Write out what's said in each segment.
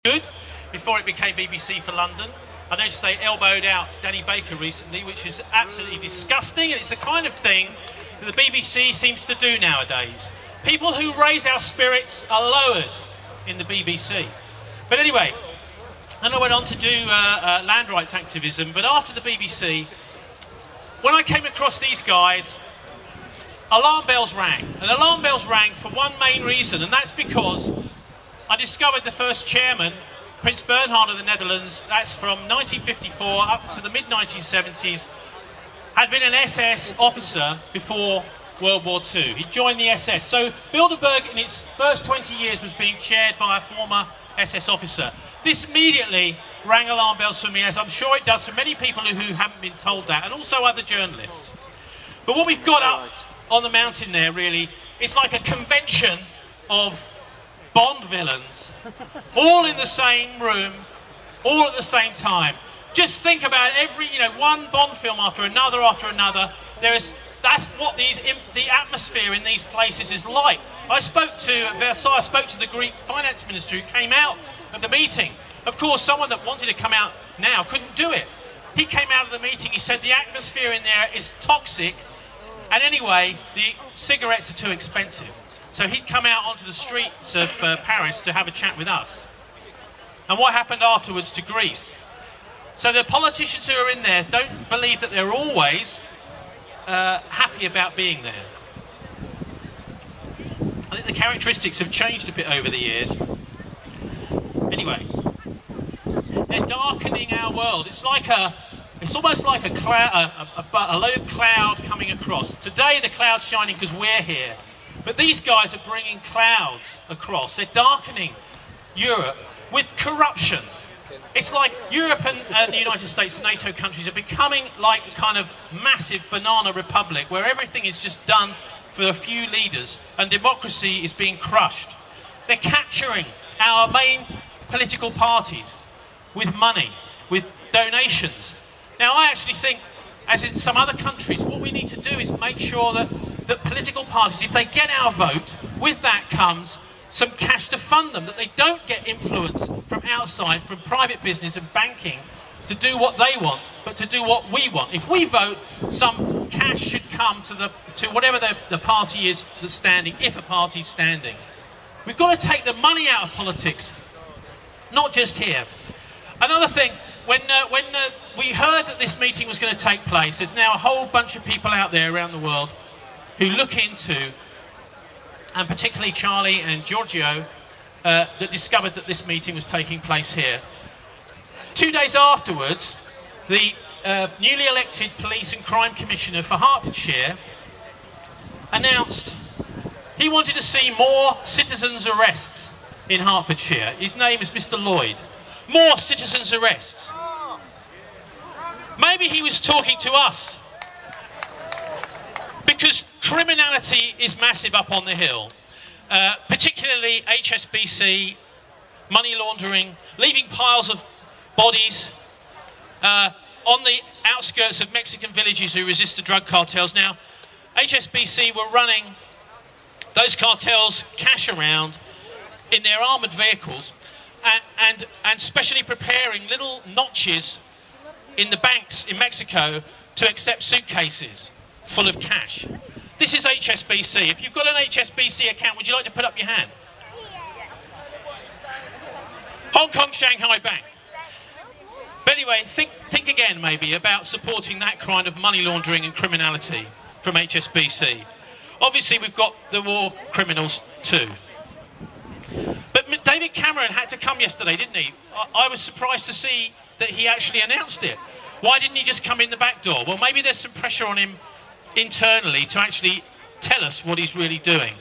good before it became BBC for London. I noticed they elbowed out Danny Baker recently, which is absolutely disgusting, and it's the kind of thing that the BBC seems to do nowadays. People who raise our spirits are lowered in the BBC. But anyway, and I went on to do land rights activism, but after the BBC, when I came across these guys, alarm bells rang. And alarm bells rang for one main reason, and that's because I discovered the first chairman, Prince Bernhard of the Netherlands, that's from 1954 up to the mid-1970s, had been an SS officer before World War II. He joined the SS. So Bilderberg in its first 20 years was being chaired by a former SS officer. This immediately rang alarm bells for me, as I'm sure it does for many people who haven't been told that, and also other journalists. But what we've got up on the mountain there really is like a convention of Bond villains, all in the same room, all at the same time. Just think about one Bond film after another after another. That's what the atmosphere in these places is like. I spoke to Versailles, I spoke to the Greek finance minister who came out of the meeting. Of course, someone that wanted to come out now couldn't do it. He came out of the meeting, he said the atmosphere in there is toxic, and anyway, the cigarettes are too expensive. So he'd come out onto the streets of Paris to have a chat with us. And what happened afterwards to Greece? So the politicians who are in there don't believe that they're always happy about being there. I think the characteristics have changed a bit over the years. Anyway, they're darkening our world. It's almost like a cloud, a load of cloud coming across. Today the cloud's shining because we're here. But these guys are bringing clouds across. They're darkening Europe with corruption. It's like Europe and the United States and NATO countries are becoming like a kind of massive banana republic where everything is just done for a few leaders and democracy is being crushed. They're capturing our main political parties with money, with donations. Now I actually think, as in some other countries, what we need to do is make sure that political parties, if they get our vote, with that comes some cash to fund them, that they don't get influence from outside, from private business and banking to do what they want, but to do what we want. If we vote, some cash should come to whatever the party is that's standing, if a party's standing. We've got to take the money out of politics, not just here. Another thing, when we heard that this meeting was going to take place, there's now a whole bunch of people out there around the world who look into, and particularly Charlie and Giorgio, that discovered that this meeting was taking place here. 2 days afterwards, the newly elected Police and Crime Commissioner for Hertfordshire announced he wanted to see more citizens' arrests in Hertfordshire. His name is Mr. Lloyd. More citizens' arrests. Maybe he was talking to us, because criminality is massive up on the hill, particularly HSBC, money laundering, leaving piles of bodies on the outskirts of Mexican villages who resist the drug cartels. Now, HSBC were running those cartels cash around in their armoured vehicles and specially preparing little notches in the banks in Mexico to accept suitcases full of cash. This is HSBC. If you've got an HSBC account, would you like to put up your hand? Hong Kong Shanghai Bank. But anyway, think again maybe about supporting that kind of money laundering and criminality from HSBC. Obviously we've got the war criminals too. But David Cameron had to come yesterday, didn't he? I was surprised to see that he actually announced it. Why didn't he just come in the back door? Well, maybe there's some pressure on him internally to actually tell us what he's really doing.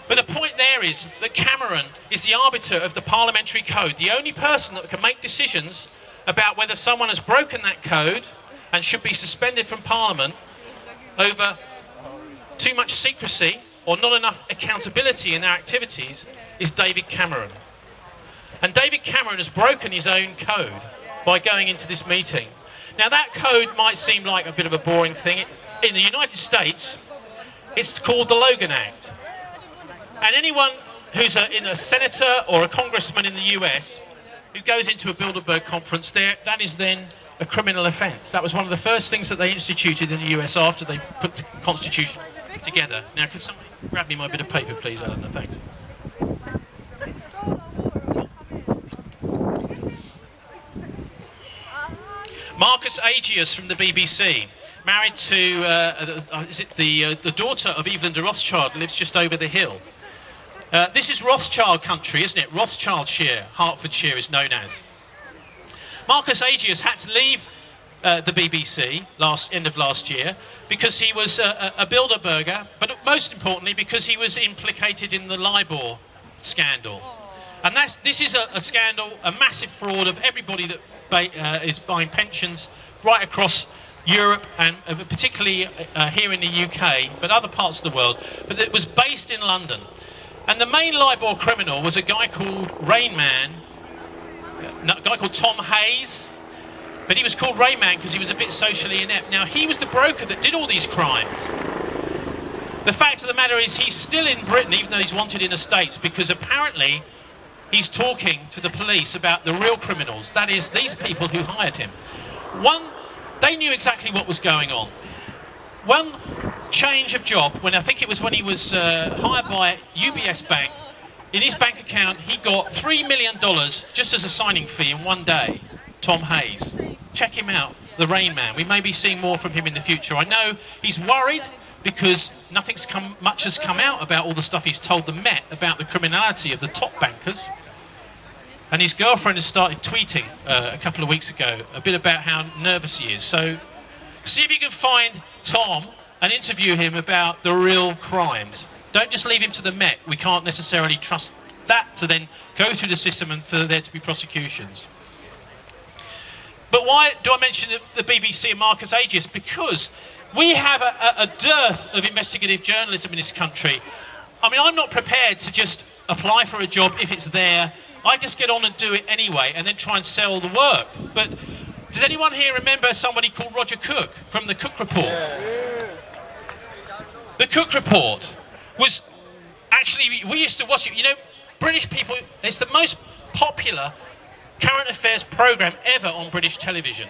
But the point there is that Cameron is the arbiter of the parliamentary code, the only person that can make decisions about whether someone has broken that code and should be suspended from Parliament over too much secrecy or not enough accountability in their activities, is David Cameron. And David Cameron has broken his own code by going into this meeting. Now that code might seem like a bit of a boring thing. In the United States, it's called the Logan Act. And anyone who's a senator or a congressman in the US who goes into a Bilderberg conference, that is then a criminal offence. That was one of the first things that they instituted in the US after they put the Constitution together. Now, could somebody grab me my bit of paper, please, Eleanor? Thanks. Marcus Agius from the BBC, married to the daughter of Evelyn de Rothschild, lives just over the hill. This is Rothschild country, isn't it? Rothschildshire, Hertfordshire is known as. Marcus Agius had to leave the BBC end of last year because he was a Bilderberger, but most importantly because he was implicated in the LIBOR scandal. And this is a scandal, a massive fraud of everybody that is buying pensions right across Europe and particularly here in the UK, but other parts of the world. But it was based in London. And the main LIBOR criminal was a guy called Rain Man, a guy called Tom Hayes. But he was called Rain Man because he was a bit socially inept. Now, he was the broker that did all these crimes. The fact of the matter is he's still in Britain, even though he's wanted in the States, because apparently he's talking to the police about the real criminals. That is, these people who hired him. They knew exactly what was going on. One change of job, I think it was when he was hired by UBS Bank, in his bank account he got $3 million just as a signing fee in one day. Tom Hayes. Check him out, the Rain Man. We may be seeing more from him in the future. I know he's worried because much has come out about all the stuff he's told the Met about the criminality of the top bankers. And his girlfriend has started tweeting a couple of weeks ago a bit about how nervous he is. So see if you can find Tom and interview him about the real crimes. Don't just leave him to the Met. We can't necessarily trust that to then go through the system and for there to be prosecutions. But why do I mention the BBC and Marcus Agius? Because we have a dearth of investigative journalism in this country. I mean, I'm not prepared to just apply for a job if it's there. I just get on and do it anyway and then try and sell the work. But does anyone here remember somebody called Roger Cook from the Cook Report? Yeah. The Cook Report was actually, we used to watch it. You know, British people, it's the most popular current affairs programme ever on British television.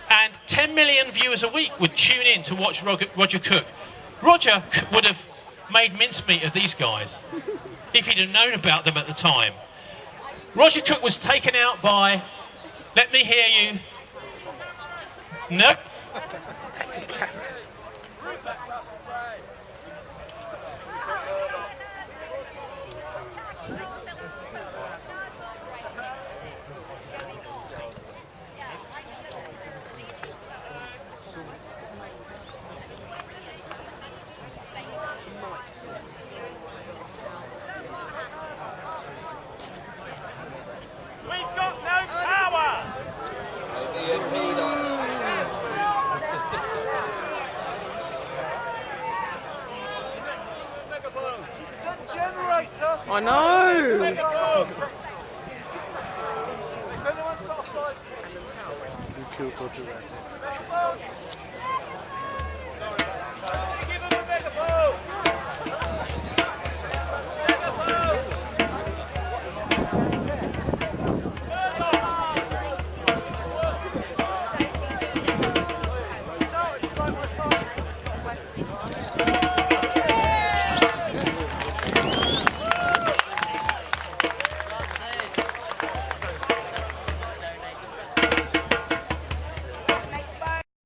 And 10 million viewers a week would tune in to watch Roger Cook. Roger would have made mincemeat of these guys if he'd have known about them at the time. Roger Cook was taken out by, let me hear you. Nope. I know! If anyone's got a 5... You killed Roger Rabbit.